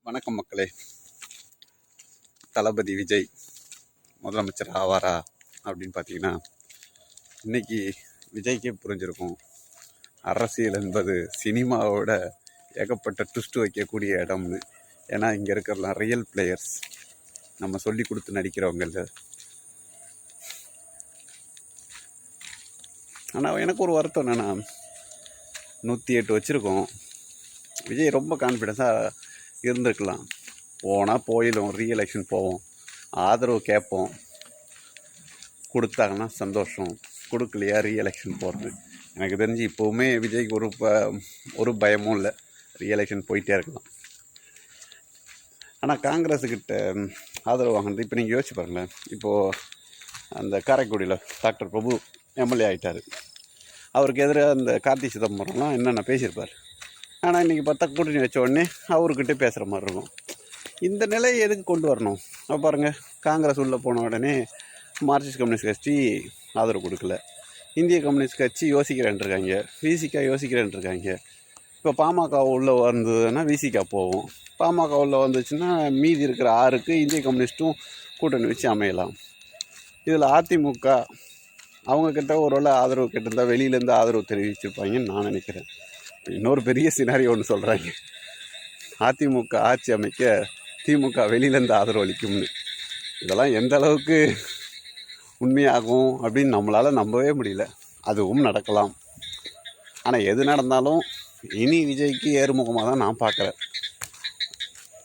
வணக்கம் மக்களே. தளபதி விஜய் முதலமைச்சர் ஆவாரா அப்படின்னு பார்த்தீங்கன்னா, இன்றைக்கி விஜய்க்கே புரிஞ்சிருக்கும். அரசியல் என்பது சினிமாவோட ஏகப்பட்ட ட்விஸ்ட் வைக்கக்கூடிய இடம்னு. ஏன்னா இங்கே இருக்கிறலாம் ரியல் பிளேயர்ஸ், நம்ம சொல்லி கொடுத்து நடிக்கிறவங்க. ஆனால் எனக்கு ஒரு வருத்தம் என்னென்னா, 108 வச்சுருக்கோம். விஜய் ரொம்ப கான்ஃபிடென்ஸாக இருந்திருக்கலாம். போனால் போயிடும், ரீஎலெக்ஷன் போவோம், ஆதரவு கேட்போம், கொடுத்தாங்கன்னா சந்தோஷம், கொடுக்கலையா ரீஎலெக்ஷன் போகிறது. எனக்கு தெரிஞ்சு இப்போவுமே விஜய்க்கு ஒரு பயமும் இல்லை, ரீஎலெக்ஷன் போயிட்டே இருக்கலாம். ஆனால் காங்கிரஸுக்கிட்ட ஆதரவு வாங்கினது இப்போ நீங்கள் யோசிச்சு பாருங்களேன். இப்போது அந்த காரைக்குடியில் டாக்டர் பிரபு எம்எல்ஏ ஆகிட்டார். அவருக்கு எதிராக அந்த கார்த்தி சிதம்பரம்லாம் என்னென்ன பேசியிருப்பார். ஆனால் இன்றைக்கி பார்த்தா கூட்டணி வச்ச உடனே அவர்கிட்ட பேசுகிற மாதிரி இருக்கும். இந்த நிலையை எதுக்கு கொண்டு வரணும்? அப்போ பாருங்கள், காங்கிரஸ் உள்ளே போன உடனே மார்க்சிஸ்ட் கம்யூனிஸ்ட் கட்சி ஆதரவு கொடுக்கல, இந்திய கம்யூனிஸ்ட் கட்சி யோசிக்கிறேன்ருக்காங்க, விசிகா யோசிக்கிறேன்ருக்காங்க. இப்போ பாமக உள்ளே வந்ததுன்னா விசிகா போகும், பாமக உள்ளே வந்துச்சுன்னா மீதி இருக்கிற 6க்கு இந்திய கம்யூனிஸ்ட்டும் கூட்டணி வச்சு அமையலாம். இதில் அதிமுக அவங்கக்கிட்ட ஒரு வேளை ஆதரவு கேட்டிருந்தால் வெளியிலேருந்து ஆதரவு தெரிவிச்சிருப்பாங்கன்னு நான் நினைக்கிறேன். இன்னொரு பெரிய சினாரி ஒன்று சொல்கிறாங்க, அதிமுக ஆட்சி அமைக்க திமுக வெளியிலேருந்து ஆதரவு அளிக்கும்னு. இதெல்லாம் எந்த அளவுக்கு உண்மையாகும் அப்படின்னு நம்மளால் நம்பவே முடியல. அதுவும் நடக்கலாம். ஆனால் எது நடந்தாலும் இனி விஜய்க்கு ஏறுமுகமாக தான் நான் பார்க்குறேன்.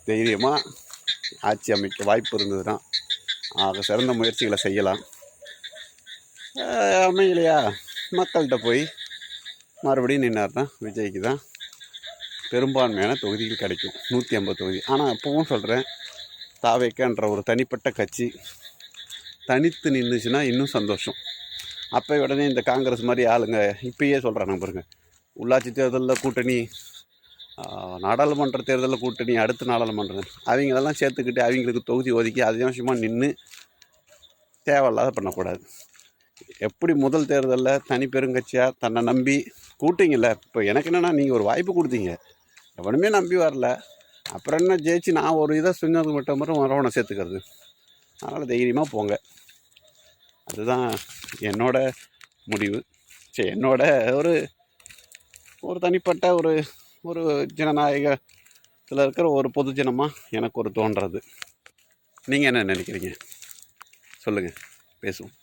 தைரியமாக ஆட்சி அமைக்க வாய்ப்பு இருந்ததுன்னா ஆக சிறந்த முயற்சிகளை செய்யலாம். அமையலையா மக்கள்கிட்ட போய் மறுபடியும் நின்னார்னா விஜய்க்கு தான் பெரும்பான்மையான தொகுதிகள் கிடைக்கும், 150 தொகுதி. ஆனால் இப்போவும் சொல்கிறேன், தாவேக்கன்ற ஒரு தனிப்பட்ட கட்சி தனித்து நின்றுச்சுன்னா இன்னும் சந்தோஷம். அப்போ உடனே இந்த காங்கிரஸ் மாதிரி ஆளுங்க இப்பயே சொல்கிறாங்க பாருங்க, உள்ளாட்சி தேர்தலில் கூட்டணி, நாடாளுமன்ற தேர்தலில் கூட்டணி, அடுத்த நாடாளுமன்றம், அவங்களெல்லாம் சேர்த்துக்கிட்டு அவங்களுக்கு தொகுதி ஒதுக்கி அதிகமாக நின்று தேவையில்லாத பண்ணக்கூடாது. எப்படி முதல் தேர்தலில் தனி பெருங்கட்சியாக தன்னை நம்பி கூட்டிங்கல்ல, இப்போ எனக்கு என்னென்னா நீங்கள் ஒரு வாய்ப்பு கொடுத்தீங்க, எவனுமே நம்பி வரல, அப்புறம் என்ன ஜெயிச்சு நான் ஒரு இதை சொன்னது மட்டும் வரவனை சேர்த்துக்கிறது. அதனால் தைரியமாக போங்க, அதுதான் என்னோட முடிவு. சரி, என்னோட ஒரு தனிப்பட்ட ஒரு ஜனநாயகத்தில் இருக்கிற ஒரு பொதுஜனமாக எனக்கு ஒரு தோன்றது. நீங்கள் என்ன நினைக்கிறீங்க சொல்லுங்கள், பேசுவோம்.